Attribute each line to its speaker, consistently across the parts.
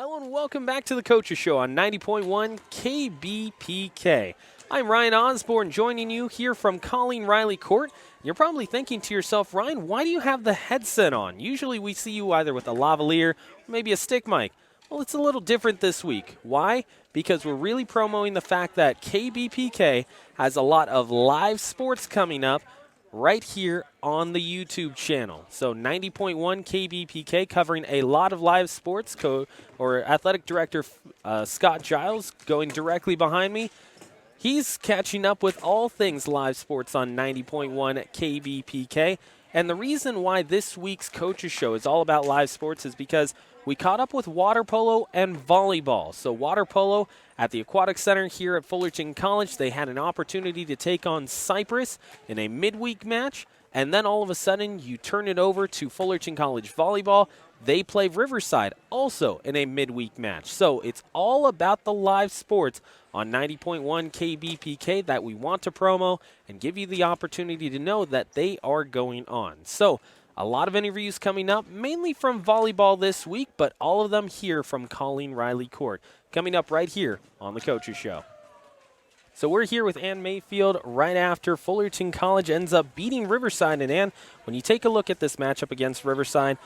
Speaker 1: Hello and welcome back to the Coaches Show on 90.1 KBPK. I'm Ryan Osborne joining you here from Colleen Riley Court. You're probably thinking to yourself, Ryan, why do you have the headset on? Usually we see you either with a lavalier or maybe a stick mic. Well, it's a little different this week. Why? Because we're really promoting the fact that KBPK has a lot of live sports coming up right here on the YouTube channel. So 90.1 KBPK covering a lot of live sports. Athletic Director Scott Giles going directly behind me. He's catching up with all things live sports on 90.1 KBPK. And the reason why this week's Coaches Show is all about live sports is because we caught up with water polo and volleyball. So water polo at the Aquatic Center here at Fullerton College, they had an opportunity to take on Cypress in a midweek match. And then all of a sudden you turn it over to Fullerton College volleyball. They play Riverside also in a midweek match. So it's all about the live sports on 90.1 KBPK that we want to promo and give you the opportunity to know that they are going on. So a lot of interviews coming up, mainly from volleyball this week, but all of them here from Colleen Riley Court. Coming up right here on the Coaches Show. So we're here with Ann Mayfield right after Fullerton College ends up beating Riverside. And Ann, when you take a look at this matchup against Riverside,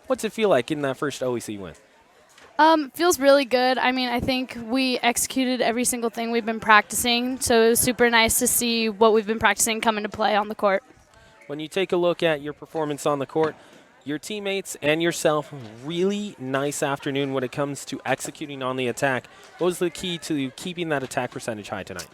Speaker 1: what's it feel like in that first OEC win?
Speaker 2: Feels really good. I mean, I think we executed every single thing we've been practicing, so it was super nice to see what we've been practicing come into play on the court.
Speaker 1: When you take a look at your performance on the court, your teammates and yourself, really nice afternoon when it comes to executing on the attack. What was the key to keeping that attack percentage high tonight?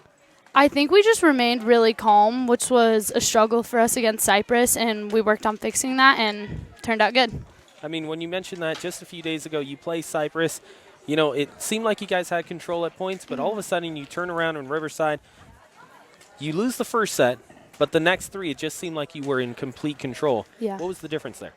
Speaker 2: I think we just remained really calm, which was a struggle for us against Cypress, and we worked on fixing that and turned out good.
Speaker 1: I mean, when you mentioned that just a few days ago, you play Cypress, you know, it seemed like you guys had control at points, but all of a sudden you turn around in Riverside, you lose the first set, but the next three, it just seemed like you were in complete control.
Speaker 2: Yeah.
Speaker 1: What was the difference there?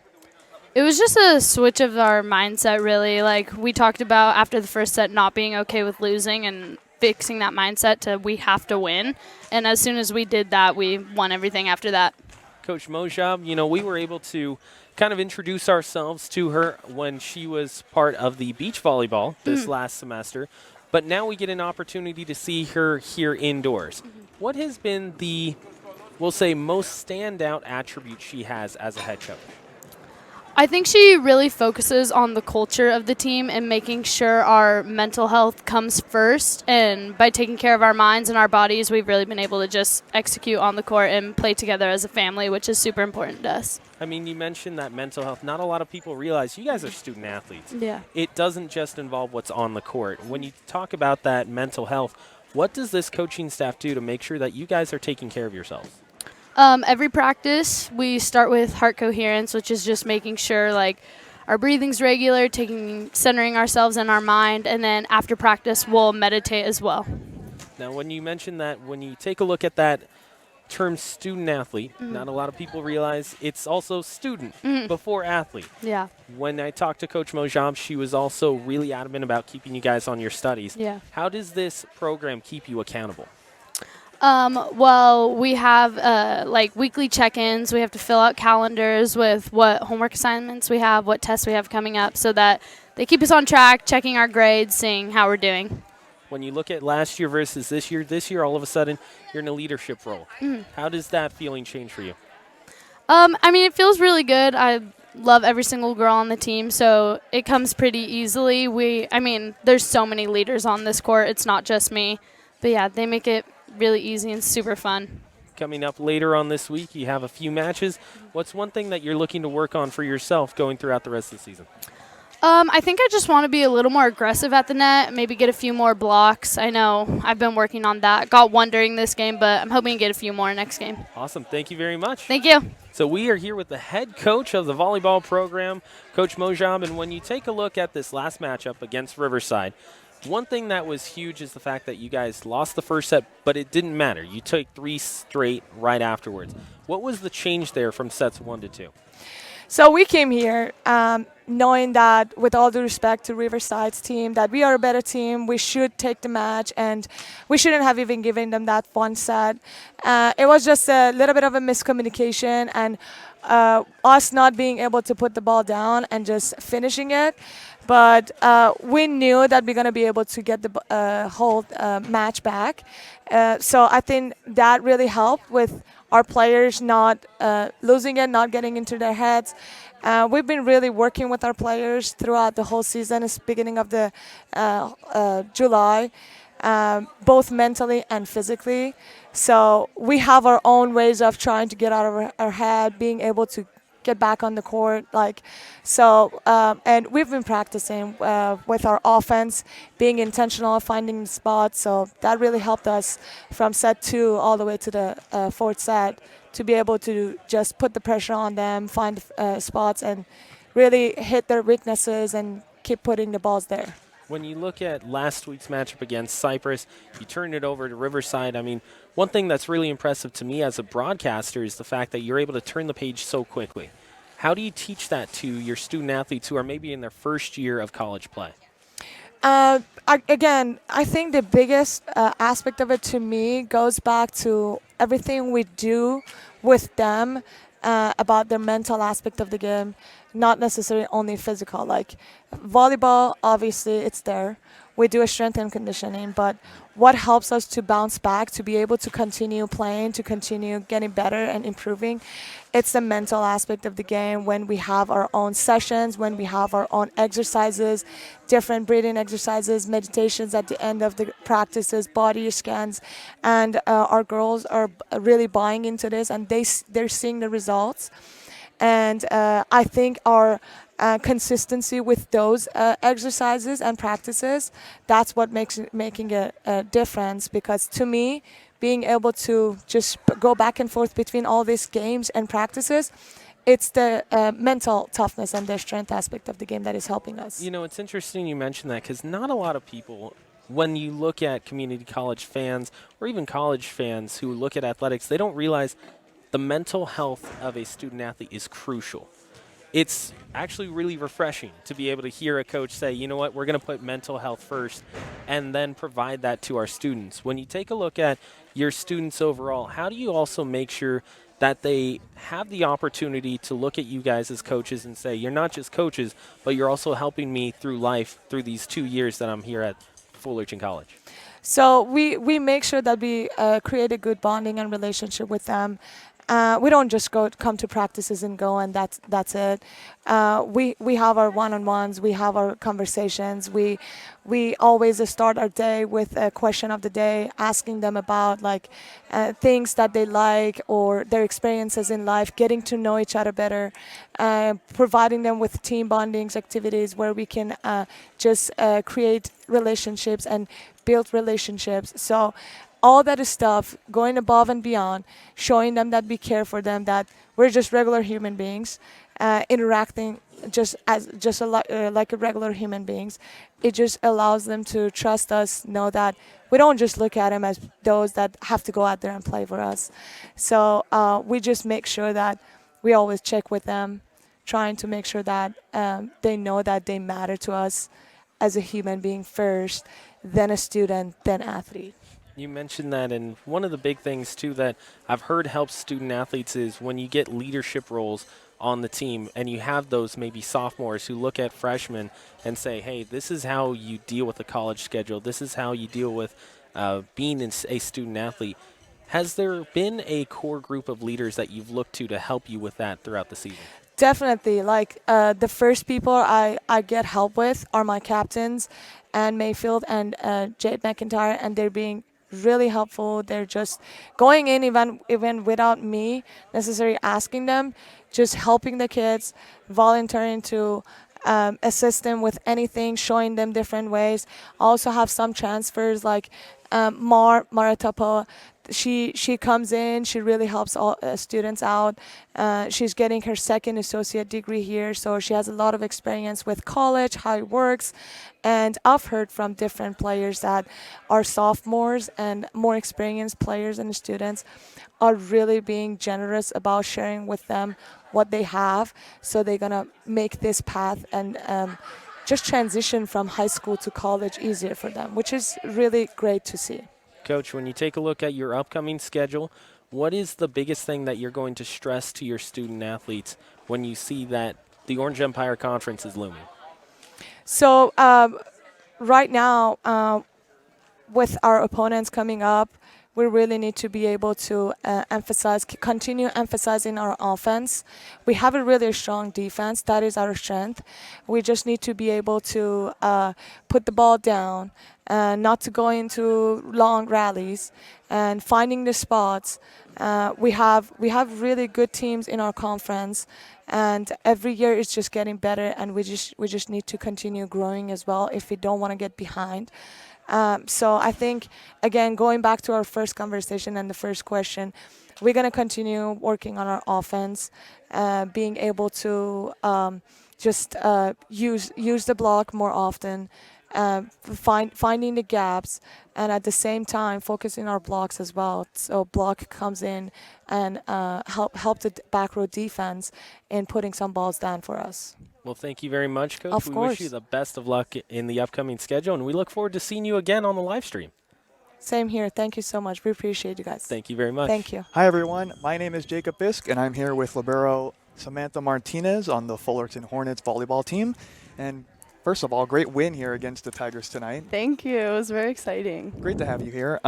Speaker 2: It was just a switch of our mindset, really. Like, we talked about after the first set not being okay with losing and fixing that mindset to we have to win. And as soon as we did that, we won everything after that.
Speaker 1: Coach Mojo, you know, we were able to kind of introduce ourselves to her when she was part of the beach volleyball this last semester. But now we get an opportunity to see her here indoors. What has been the, we'll say, most standout attribute she has as a head coach?
Speaker 2: I think she really focuses on the culture of the team and making sure our mental health comes first. And by taking care of our minds and our bodies, we've really been able to just execute on the court and play together as a family, which is super important to us.
Speaker 1: I mean, you mentioned that mental health. Not a lot of people realize you guys are student athletes.
Speaker 2: Yeah.
Speaker 1: It doesn't just involve what's on the court. When you talk about that mental health, what does this coaching staff do to make sure that you guys are taking care of yourselves?
Speaker 2: Every practice, we start with heart coherence, which is just making sure like our breathing's regular, centering ourselves in our mind, and then after practice, we'll meditate as well.
Speaker 1: Now, when you mention that, when you take a look at that term student athlete, not a lot of people realize it's also student before athlete.
Speaker 2: Yeah.
Speaker 1: When I talked to Coach Mojo, she was also really adamant about keeping you guys on your studies.
Speaker 2: Yeah.
Speaker 1: How does this program keep you accountable?
Speaker 2: Well, we have like weekly check-ins. We have to fill out calendars with what homework assignments we have, what tests we have coming up, so that they keep us on track, checking our grades, seeing how we're doing.
Speaker 1: When you look at last year versus this year all of a sudden you're in a leadership role. How does that feeling change for you?
Speaker 2: I mean, it feels really good. I love every single girl on the team, so it comes pretty easily. There's so many leaders on this court. It's not just me. But, yeah, they make it really easy and super fun.
Speaker 1: Coming up later on this week, you have a few matches. What's one thing that you're looking to work on for yourself going throughout the rest of the season?
Speaker 2: I think I just want to be a little more aggressive at the net, maybe get a few more blocks. I know I've been working on that. Got one during this game, but I'm hoping to get a few more next game.
Speaker 1: Awesome. Thank you very much.
Speaker 2: Thank you.
Speaker 1: So we are here with the head coach of the volleyball program, Coach Mojo, and when you take a look at this last matchup against Riverside, one thing that was huge is the fact that you guys lost the first set, but it didn't matter. You took 3 straight right afterwards. What was the change there from sets 1 to 2?
Speaker 3: So we came here knowing that, with all due respect to Riverside's team, that we are a better team. We should take the match, and we shouldn't have even given them that one set. It was just a little bit of a miscommunication, and us not being able to put the ball down and just finishing it. but we knew that we're going to be able to get the whole match back. So I think that really helped with our players not losing it, not getting into their heads. We've been really working with our players throughout the whole season. It's beginning of the July, both mentally and physically. So we have our own ways of trying to get out of our head, being able to get back on the court, and we've been practicing with our offense, being intentional, finding spots. So that really helped us from set 2 all the way to the fourth set to be able to just put the pressure on them, find spots, and really hit their weaknesses and keep putting the balls there.
Speaker 1: When you look at last week's matchup against Cyprus, you turned it over to Riverside. I mean, one thing that's really impressive to me as a broadcaster is the fact that you're able to turn the page so quickly. How do you teach that to your student athletes who are maybe in their first year of college play?
Speaker 3: I think the biggest aspect of it to me goes back to everything we do with them about their mental aspect of the game, not necessarily only physical. Like volleyball, obviously it's there. We do a strength and conditioning, but what helps us to bounce back, to be able to continue playing, to continue getting better and improving, it's the mental aspect of the game. When we have our own sessions, when we have our own exercises, different breathing exercises, meditations at the end of the practices, body scans, and our girls are really buying into this, and they're seeing the results. And I think our consistency with those exercises and practices, that's what making a difference. Because to me, being able to just go back and forth between all these games and practices, it's the mental toughness and the strength aspect of the game that is helping us.
Speaker 1: You know, it's interesting you mentioned that because not a lot of people, when you look at community college fans or even college fans who look at athletics, they don't realize the mental health of a student athlete is crucial. It's actually really refreshing to be able to hear a coach say, you know what, we're going to put mental health first and then provide that to our students. When you take a look at your students overall, how do you also make sure that they have the opportunity to look at you guys as coaches and say, you're not just coaches, but you're also helping me through life through these 2 years that I'm here at Fullerton College?
Speaker 3: So we make sure that we create a good bonding and relationship with them. We don't just come to practices and go and that's it. We have our one-on-ones, we have our conversations. We always start our day with a question of the day, asking them about things that they like or their experiences in life, getting to know each other better, providing them with team bondings activities where we can just create relationships and build relationships. So all that stuff, going above and beyond, showing them that we care for them, that we're just regular human beings, interacting like a regular human beings. It just allows them to trust us, know that we don't just look at them as those that have to go out there and play for us. So we just make sure that we always check with them, trying to make sure that they know that they matter to us as a human being first, then a student, then athlete.
Speaker 1: You mentioned that, and one of the big things, too, that I've heard helps student athletes is when you get leadership roles on the team and you have those maybe sophomores who look at freshmen and say, hey, this is how you deal with a college schedule. This is how you deal with being a student athlete. Has there been a core group of leaders that you've looked to help you with that throughout the season?
Speaker 3: Definitely. The first people I get help with are my captains, and Mayfield and Jade McIntyre, and they're being really helpful. They're just going in even without me necessarily asking them, just helping the kids, volunteering to assist them with anything, showing them different ways. Also have some transfers like Maratapo. She comes in, she really helps all students out. She's getting her second associate degree here, so she has a lot of experience with college, how it works. And I've heard from different players that are sophomores and more experienced players and students are really being generous about sharing with them what they have. So they're going to make this path and just transition from high school to college easier for them, which is really great to see.
Speaker 1: Coach, when you take a look at your upcoming schedule, what is the biggest thing that you're going to stress to your student athletes when you see that the Orange Empire Conference is looming?
Speaker 3: So right now, with our opponents coming up, we really need to be able to continue emphasizing our offense. We have a really strong defense. That is our strength. We just need to be able to put the ball down, not to go into long rallies, and finding the spots. We have really good teams in our conference, and every year it's just getting better. And we just need to continue growing as well if we don't want to get behind. So I think, again, going back to our first conversation and the first question, we're going to continue working on our offense, being able to just use the block more often, finding the gaps, and at the same time focusing our blocks as well. So block comes in and help the back row defense in putting some balls down for us.
Speaker 1: Well, thank you very much, Coach.
Speaker 3: Of
Speaker 1: we
Speaker 3: course.
Speaker 1: wish you the best of luck in the upcoming schedule, and we look forward to seeing you again on the live stream.
Speaker 3: Same here. Thank you so much. We appreciate you guys.
Speaker 1: Thank you very much.
Speaker 3: Thank you.
Speaker 4: Hi, everyone. My name is Jacob Bisk, and I'm here with libero Samantha Martinez on the Fullerton Hornets volleyball team. And first of all, great win here against the Tigers tonight.
Speaker 5: Thank you. It was very exciting.
Speaker 4: Great to have you here.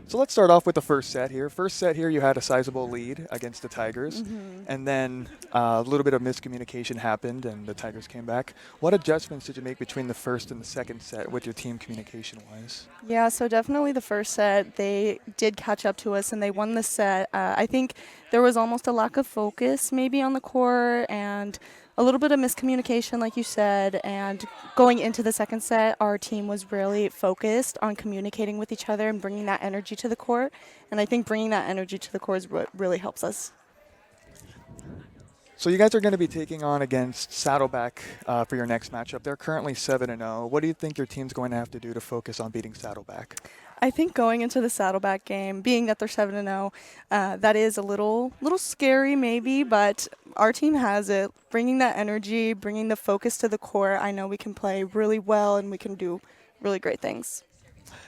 Speaker 4: So let's start off with the first set here. First set here, you had a sizable lead against the Tigers, and then a little bit of miscommunication happened, and the Tigers came back. What adjustments did you make between the first and the second set with your team communication-wise?
Speaker 5: Yeah, so definitely the first set, they did catch up to us and they won the set. I think there was almost a lack of focus maybe on the court and a little bit of miscommunication, like you said, and going into the second set, our team was really focused on communicating with each other and bringing that energy to the court. And I think bringing that energy to the court is what really helps us.
Speaker 4: So you guys are going to be taking on against Saddleback for your next matchup. They're currently 7-0. What do you think your team's going to have to do to focus on beating Saddleback?
Speaker 5: I think going into the Saddleback game, being that they're 7-0, that is a little scary maybe, but our team has it. Bringing that energy, bringing the focus to the court, I know we can play really well and we can do really great things.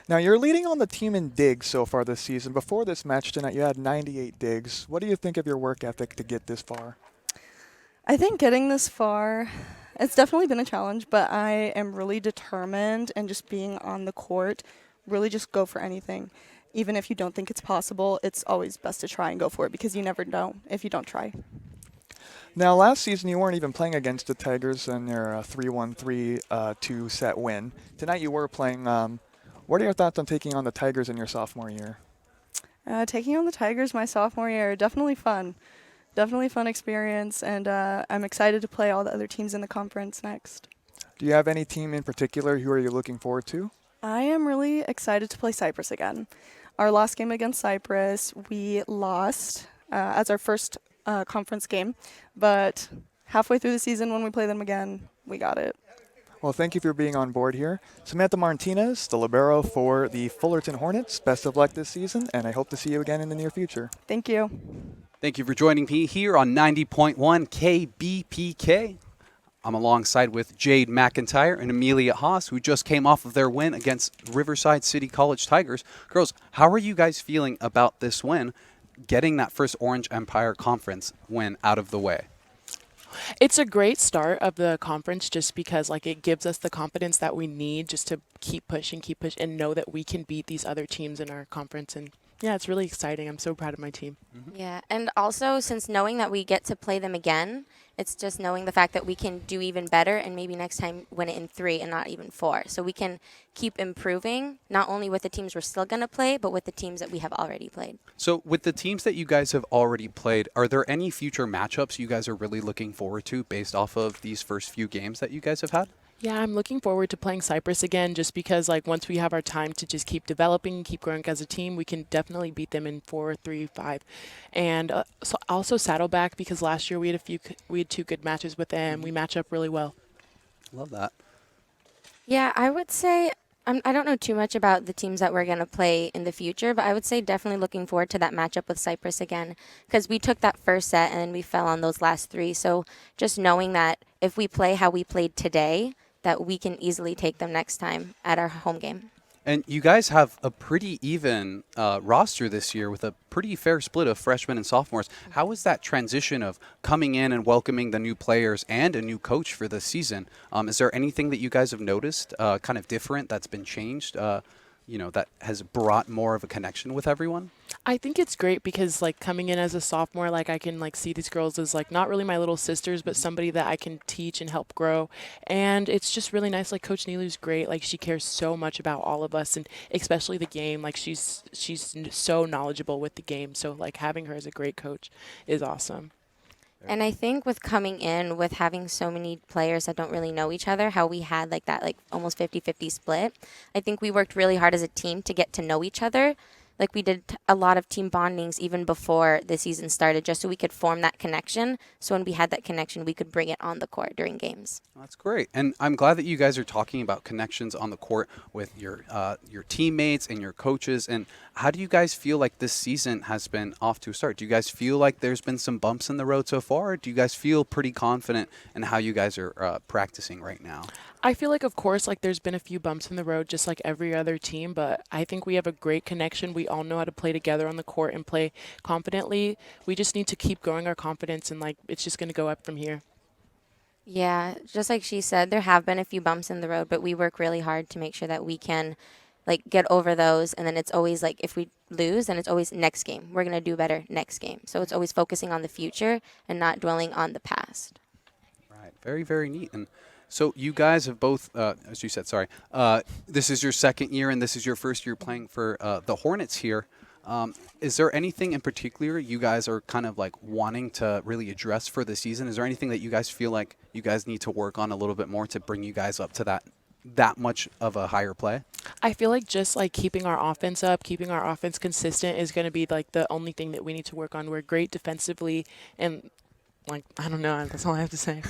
Speaker 4: Now, you're leading on the team in digs so far this season. Before this match tonight, you had 98 digs. What do you think of your work ethic to get this far?
Speaker 5: I think getting this far, it's definitely been a challenge, but I am really determined, and just being on the court, really just go for anything. Even if you don't think it's possible, it's always best to try and go for it because you never know if you don't try.
Speaker 4: Now, last season, you weren't even playing against the Tigers in their 3-1, 3-2 set win. Tonight, you were playing. What are your thoughts on taking on the Tigers in your sophomore year?
Speaker 5: Taking on the Tigers my sophomore year, definitely fun. Definitely fun experience, and I'm excited to play all the other teams in the conference next.
Speaker 4: Do you have any team in particular who are you looking forward to?
Speaker 5: I am really excited to play Cyprus again. Our last game against Cyprus, we lost as our first conference game, but halfway through the season when we play them again, we got it.
Speaker 4: Well, thank you for being on board here. Samantha Martinez, the libero for the Fullerton Hornets. Best of luck this season, and I hope to see you again in the near future.
Speaker 5: Thank you.
Speaker 6: Thank you for joining me here on 90.1 KBPK. I'm alongside with Jade McIntyre and Amelia Haas, who just came off of their win against Riverside City College Tigers. Girls, how are you guys feeling about this win, getting that first Orange Empire Conference win out of the way?
Speaker 7: It's a great start of the conference just because it gives us the confidence that we need just to keep pushing and know that we can beat these other teams in our conference. And yeah, it's really exciting. I'm so proud of my team.
Speaker 8: Yeah, and also since knowing that we get to play them again, it's just knowing the fact that we can do even better and maybe next time win it in 3 and not even 4. So we can keep improving, not only with the teams we're still going to play, but with the teams that we have already played.
Speaker 6: So with the teams that you guys have already played, are there any future matchups you guys are really looking forward to based off of these first few games that you guys have had?
Speaker 7: Yeah, I'm looking forward to playing Cyprus again just because once we have our time to just keep developing and keep growing as a team, we can definitely beat them in 4, 3, 5. And so also Saddleback because last year we had 2 good matches with them. We match up really well.
Speaker 6: Love that.
Speaker 8: Yeah, I would say I don't know too much about the teams that we're going to play in the future, but I would say definitely looking forward to that matchup with Cyprus again because we took that first set and then we fell on those last 3. So just knowing that if we play how we played today, that we can easily take them next time at our home game.
Speaker 6: And you guys have a pretty even roster this year with a pretty fair split of freshmen and sophomores. How is that transition of coming in and welcoming the new players and a new coach for the season? Is there anything that you guys have noticed kind of different that's been changed, that has brought more of a connection with everyone?
Speaker 7: I think it's great because like coming in as a sophomore, like I can like see these girls as like not really my little sisters, but somebody that I can teach and help grow. And it's just really nice. Like Coach Neelu's great. Like she cares so much about all of us and especially the game. Like she's so knowledgeable with the game. So like having her as a great coach is awesome.
Speaker 8: And I think with coming in, with having so many players that don't really know each other, how we had like that like almost 50-50 split, I think we worked really hard as a team to get to know each other. Like we did a lot of team bondings even before the season started, just so we could form that connection. So when we had that connection, we could bring it on the court during games.
Speaker 6: That's great. And I'm glad that you guys are talking about connections on the court with your teammates and your coaches. And how do you guys feel like this season has been off to a start? Do you guys feel like there's been some bumps in the road so far? Or do you guys feel pretty confident in how you guys are practicing right now?
Speaker 7: I feel like, of course, like there's been a few bumps in the road, just like every other team, but I think we have a great connection. We all know how to play together on the court and play confidently. We just need to keep growing our confidence, and like it's just going to go up from here.
Speaker 8: Yeah, just like she said, there have been a few bumps in the road, but we work really hard to make sure that we can like get over those. And then it's always like if we lose, then it's always next game. We're going to do better next game. So it's always focusing on the future and not dwelling on the past.
Speaker 6: Right. Very, very neat. And so you guys have both, as you said, this is your second year and this is your first year playing for the Hornets here. Is there anything in particular you guys are kind of like wanting to really address for the season? Is there anything that you guys feel like you guys need to work on a little bit more to bring you guys up to that much of a higher play?
Speaker 7: I feel like just like keeping our offense up, keeping our offense consistent is going to be like the only thing that we need to work on. We're great defensively and like, I don't know, that's all I have to say.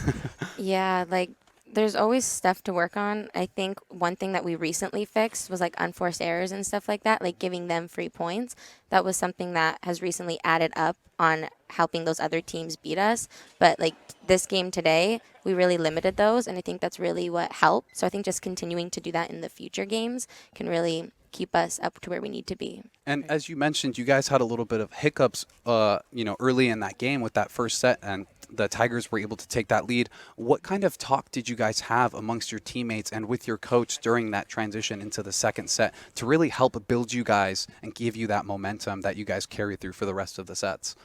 Speaker 8: Yeah, like there's always stuff to work on. I think one thing that we recently fixed was like unforced errors and stuff like that, like giving them free points. That was something that has recently added up on helping those other teams beat us. But like this game today, we really limited those, and I think that's really what helped. So I think just continuing to do that in the future games can really keep us up to where we need to be.
Speaker 6: And as you mentioned, you guys had a little bit of hiccups, early in that game with that first set, and the Tigers were able to take that lead. What kind of talk did you guys have amongst your teammates and with your coach during that transition into the second set to really help build you guys and give you that momentum that you guys carry through for the rest of the sets?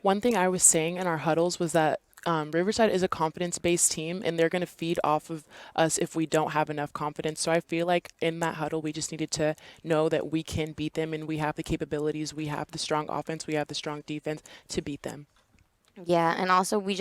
Speaker 7: One thing I was saying in our huddles was that Riverside is a confidence-based team, and they're going to feed off of us if we don't have enough confidence. So I feel like in that huddle, we just needed to know that we can beat them, and we have the capabilities, we have the strong offense, we have the strong defense to beat them.
Speaker 8: Yeah, and also we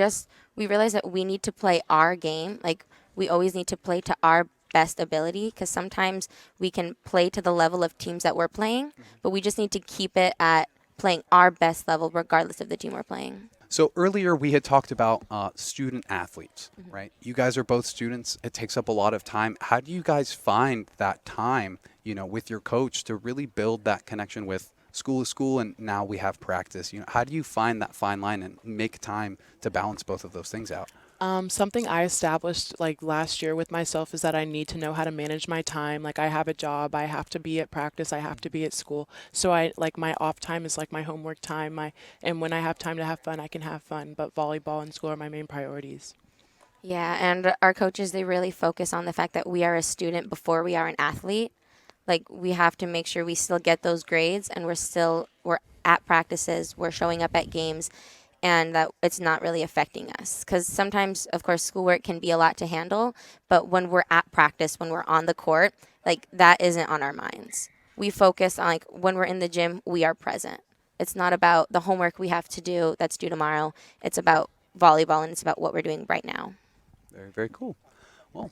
Speaker 8: realize that we need to play our game. Like we always need to play to our best ability, because sometimes we can play to the level of teams that we're playing, but we just need to keep it at playing our best level regardless of the team we're playing.
Speaker 6: So earlier we had talked about student athletes, right? You guys are both students. It takes up a lot of time. How do you guys find that time, with your coach to really build that connection with school to school, and now we have practice? How do you find that fine line and make time to balance both of those things out?
Speaker 7: Something I established like last year with myself is that I need to know how to manage my time. Like I have a job, I have to be at practice, I have to be at school. So I like my off time is like my homework time. And when I have time to have fun, I can have fun. But volleyball and school are my main priorities.
Speaker 8: Yeah, and our coaches, they really focus on the fact that we are a student before we are an athlete. Like we have to make sure we still get those grades, and we're at practices, we're showing up at games, and that it's not really affecting us. Because sometimes, of course, schoolwork can be a lot to handle, but when we're at practice, when we're on the court, like that isn't on our minds. We focus on like when we're in the gym, we are present. It's not about the homework we have to do that's due tomorrow. It's about volleyball, and it's about what we're doing right now.
Speaker 6: Very, very cool. Well,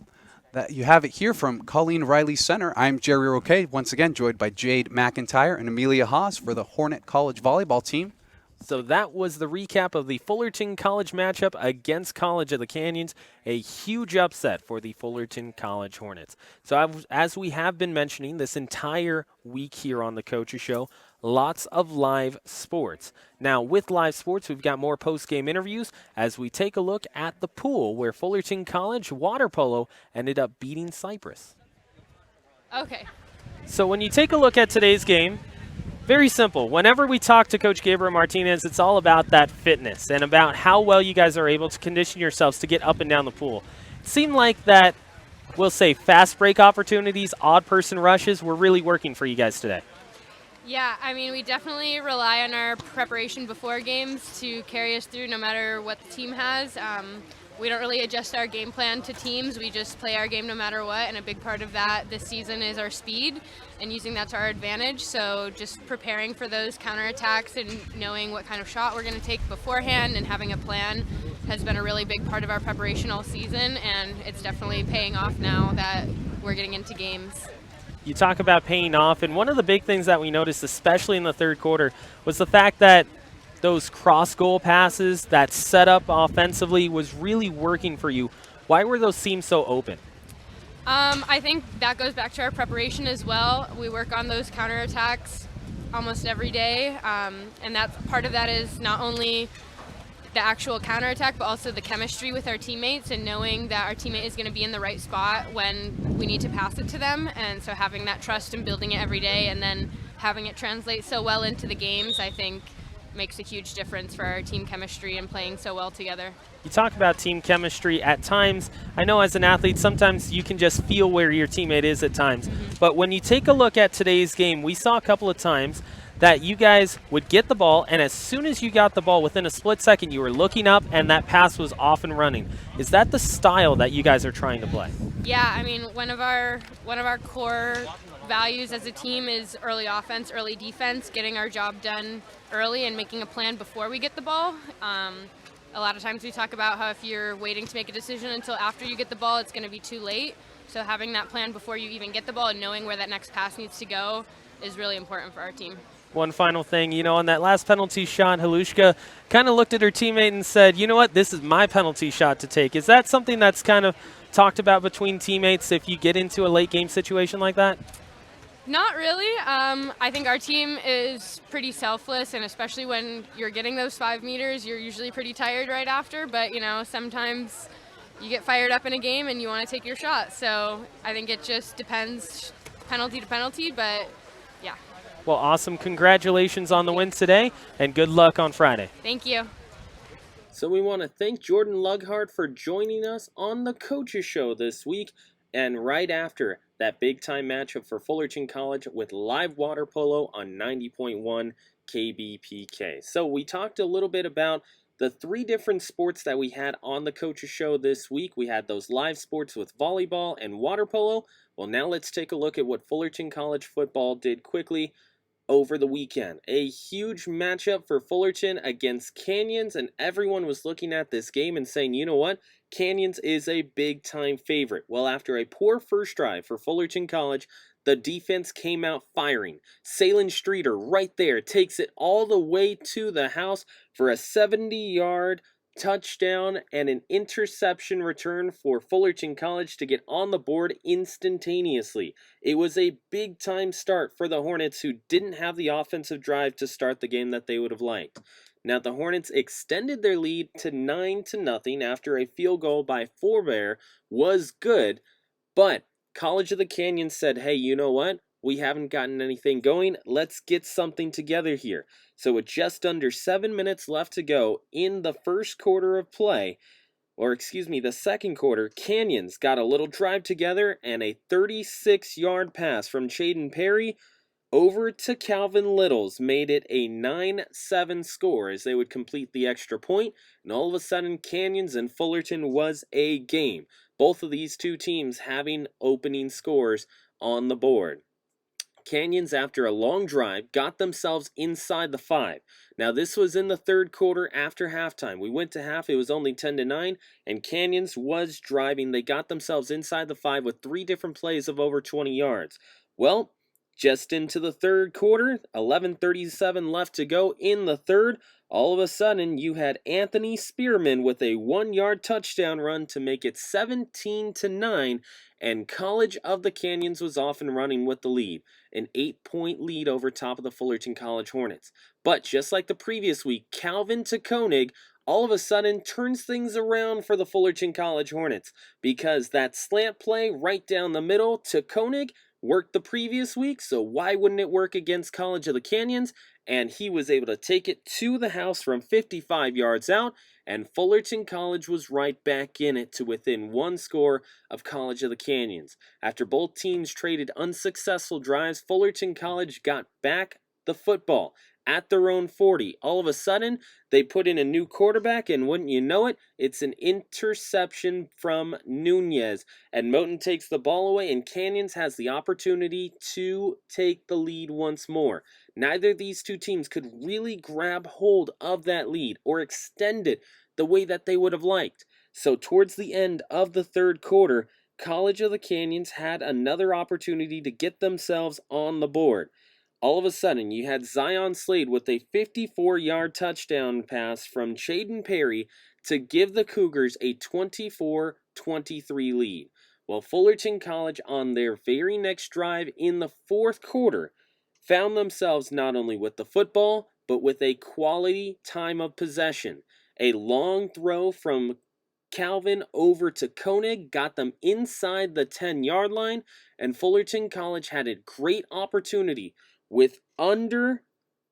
Speaker 6: that you have it here from Colleen Riley Center. I'm Jerry Roque, once again joined by Jade McIntyre and Amelia Haas for the Hornet College volleyball team.
Speaker 1: So that was the recap of the Fullerton College matchup against College of the Canyons. A huge upset for the Fullerton College Hornets. So as we have been mentioning this entire week here on the Coaches Show, lots of live sports. Now with live sports, we've got more post-game interviews as we take a look at the pool where Fullerton College Water Polo ended up beating Cypress.
Speaker 2: Okay.
Speaker 1: So when you take a look at today's game, very simple. Whenever we talk to Coach Gabriel Martinez, it's all about that fitness and about how well you guys are able to condition yourselves to get up and down the pool. It seemed like that, we'll say, fast break opportunities, odd person rushes were really working for you guys today.
Speaker 9: Yeah, I mean, we definitely rely on our preparation before games to carry us through no matter what the team has. We don't really adjust our game plan to teams. We just play our game no matter what, and a big part of that this season is our speed and using that to our advantage. So just preparing for those counterattacks and knowing what kind of shot we're going to take beforehand and having a plan has been a really big part of our preparation all season, and it's definitely paying off now that we're getting into games.
Speaker 1: You talk about paying off, and one of the big things that we noticed, especially in the third quarter, was the fact that those cross-goal passes, that setup offensively was really working for you. Why were those seams so open?
Speaker 9: I think that goes back to our preparation as well. We work on those counterattacks almost every day, and that's part of that is not only the actual counterattack, but also the chemistry with our teammates and knowing that our teammate is going to be in the right spot when we need to pass it to them. And so having that trust and building it every day and then having it translate so well into the games, I think makes a huge difference for our team chemistry and playing so well together.
Speaker 1: You talk about team chemistry at times. I know as an athlete, sometimes you can just feel where your teammate is at times. But when you take a look at today's game, we saw a couple of times that you guys would get the ball, and as soon as you got the ball, within a split second, you were looking up, and that pass was off and running. Is that the style that you guys are trying to play?
Speaker 9: Yeah, I mean, one of our core values as a team is early offense, early defense, getting our job done early and making a plan before we get the ball. A lot of times we talk about how if you're waiting to make a decision until after you get the ball, it's going to be too late. So having that plan before you even get the ball and knowing where that next pass needs to go is really important for our team.
Speaker 1: One final thing, on that last penalty shot, Halushka kind of looked at her teammate and said, you know what, this is my penalty shot to take. Is that something that's kind of talked about between teammates if you get into a late game situation like that?
Speaker 9: Not really. I think our team is pretty selfless, and especially when you're getting those 5 meters, you're usually pretty tired right after. But, sometimes you get fired up in a game and you want to take your shot. So I think it just depends penalty to penalty, but yeah.
Speaker 1: Well, awesome. Congratulations on the win today, and good luck on Friday.
Speaker 9: Thank you.
Speaker 1: So we want to thank Jordan Lughart for joining us on the Coaches Show this week, and right after that big-time matchup for Fullerton College with live water polo on 90.1 KBPK. So we talked a little bit about the 3 different sports that we had on the Coaches Show this week. We had those live sports with volleyball and water polo. Well, now let's take a look at what Fullerton College football did quickly over the weekend. A huge matchup for Fullerton against Canyons, and everyone was looking at this game and saying, you know what? Canyons is a big-time favorite. Well, after a poor first drive for Fullerton College, the defense came out firing. Salen Streeter right there takes it all the way to the house for a 70-yard touchdown and an interception return for Fullerton College to get on the board instantaneously. It was a big-time start for the Hornets, who didn't have the offensive drive to start the game that they would have liked. Now, the Hornets extended their lead to 9-0 after a field goal by Forbear was good, but College of the Canyons said, hey, you know what? We haven't gotten anything going. Let's get something together here. So with just under 7 minutes left to go in the first quarter of play, the second quarter, Canyons got a little drive together and a 36-yard pass from Chaden Perry over to Calvin Littles made it a 9-7 score as they would complete the extra point, and all of a sudden Canyons and Fullerton was a game. Both of these two teams having opening scores on the board. Canyons, after a long drive, got themselves inside the 5. Now, this was in the third quarter after halftime. We went to half. It was only 10-9, and Canyons was driving. They got themselves inside the 5 with 3 different plays of over 20 yards. Well, just into the third quarter, 11:37 left to go in the third. All of a sudden, you had Anthony Spearman with a 1-yard touchdown run to make it 17-9, and College of the Canyons was off and running with the lead, an 8-point lead over top of the Fullerton College Hornets. But just like the previous week, Calvin to Koenig all of a sudden turns things around for the Fullerton College Hornets, because that slant play right down the middle to Koenig Worked the previous week, so why wouldn't it work against College of the Canyons? And he was able to take it to the house from 55 yards out, and Fullerton College was right back in it to within one score of College of the Canyons. After both teams traded unsuccessful drives, Fullerton College got back the football at their own 40. All of a sudden, they put in a new quarterback, and wouldn't you know it, it's an interception from Nunez. And Moton takes the ball away, and Canyons has the opportunity to take the lead once more. Neither of these two teams could really grab hold of that lead or extend it the way that they would have liked. So towards the end of the third quarter, College of the Canyons had another opportunity to get themselves on the board. All of a sudden, you had Zion Slade with a 54-yard touchdown pass from Chaden Perry to give the Cougars a 24-23 lead. While Fullerton College, on their very next drive in the fourth quarter, found themselves not only with the football, but with a quality time of possession. A long throw from Calvin over to Koenig got them inside the 10-yard line, and Fullerton College had a great opportunity with under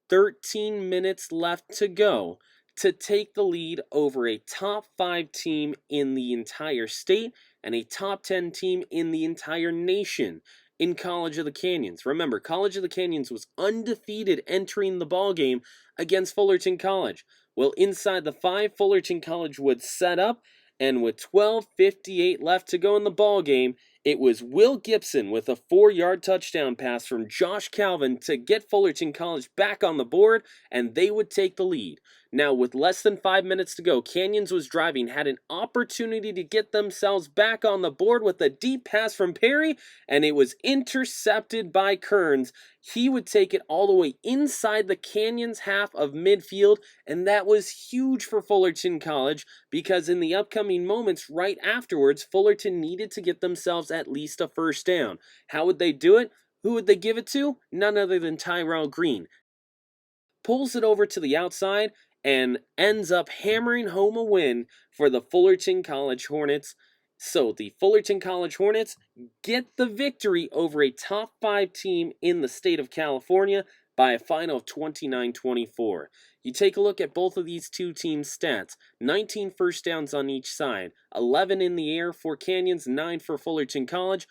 Speaker 1: 13 minutes left to go to take the lead over a top 5 team in the entire state and a top 10 team in the entire nation in College of the Canyons. Remember, College of the Canyons was undefeated entering the ball game against Fullerton College. Well, inside the 5, Fullerton College would set up, and with 12:58 left to go in the ball game, it was Will Gibson with a 4-yard touchdown pass from Josh Calvin to get Fullerton College back on the board, and they would take the lead. Now, with less than 5 minutes to go, Canyons was driving, had an opportunity to get themselves back on the board with a deep pass from Perry, and it was intercepted by Kearns. He would take it all the way inside the Canyons half of midfield, and that was huge for Fullerton College because in the upcoming moments right afterwards, Fullerton needed to get themselves at least a first down. How would they do it? Who would they give it to? None other than Tyrell Green. Pulls it over to the outside and ends up hammering home a win for the Fullerton College Hornets. So the Fullerton College Hornets get the victory over a top 5 team in the state of California by a final of 29-24. You take a look at both of these two teams' stats. 19 first downs on each side. 11 in the air for Canyons, 9 for Fullerton College.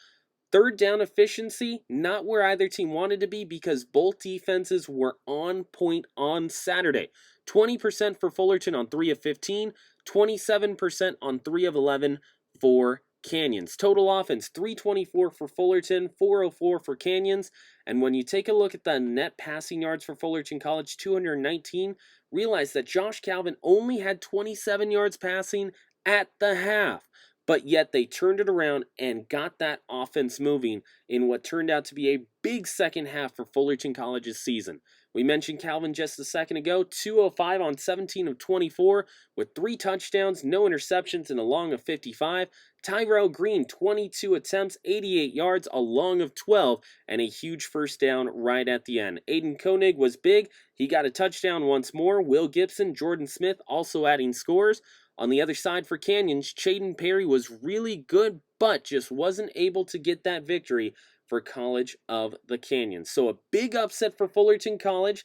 Speaker 1: Third down efficiency, not where either team wanted to be because both defenses were on point on Saturday. 20% for Fullerton on 3 of 15, 27% on 3 of 11 for Canyons. Total offense, 324 for Fullerton, 404 for Canyons. And when you take a look at the net passing yards for Fullerton College, 219, realize that Josh Calvin only had 27 yards passing at the half. But yet they turned it around and got that offense moving in what turned out to be a big second half for Fullerton College's season. We mentioned Calvin just a second ago, 205 on 17 of 24 with 3 touchdowns, no interceptions, and a long of 55. Tyrell Green, 22 attempts, 88 yards, a long of 12, and a huge first down right at the end. Aiden Koenig was big. He got a touchdown once more. Will Gibson, Jordan Smith also adding scores. On the other side for Canyons, Chaden Perry was really good, but just wasn't able to get that victory for College of the Canyons. So a big upset for Fullerton College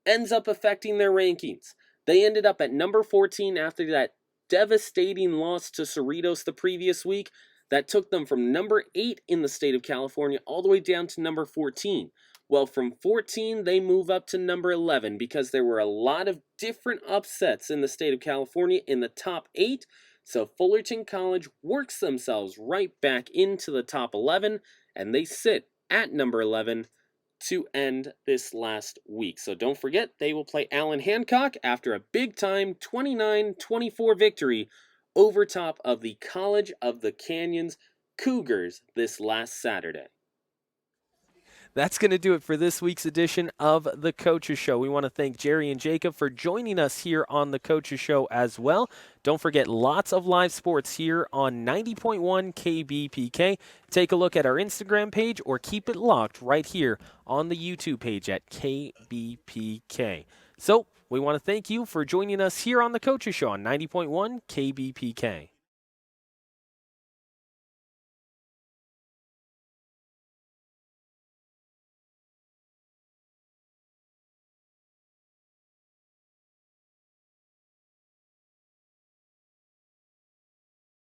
Speaker 1: ends up affecting their rankings. They ended up at number 14 after that devastating loss to Cerritos the previous week. That took them from number 8 in the state of California all the way down to number 14. Well, from 14, they move up to number 11 because there were a lot of different upsets in the state of California in the top 8. So Fullerton College works themselves right back into the top 11, and they sit at number 11 to end this last week. So don't forget, they will play Allen Hancock after a big-time 29-24 victory over top of the College of the Canyons Cougars this last Saturday. That's going to do it for this week's edition of The Coaches Show. We want to thank Jerry and Jacob for joining us here on The Coaches Show as well. Don't forget, lots of live sports here on 90.1 KBPK. Take a look at our Instagram page or keep it locked right here on the YouTube page at KBPK. So we want to thank you for joining us here on The Coaches Show on 90.1 KBPK.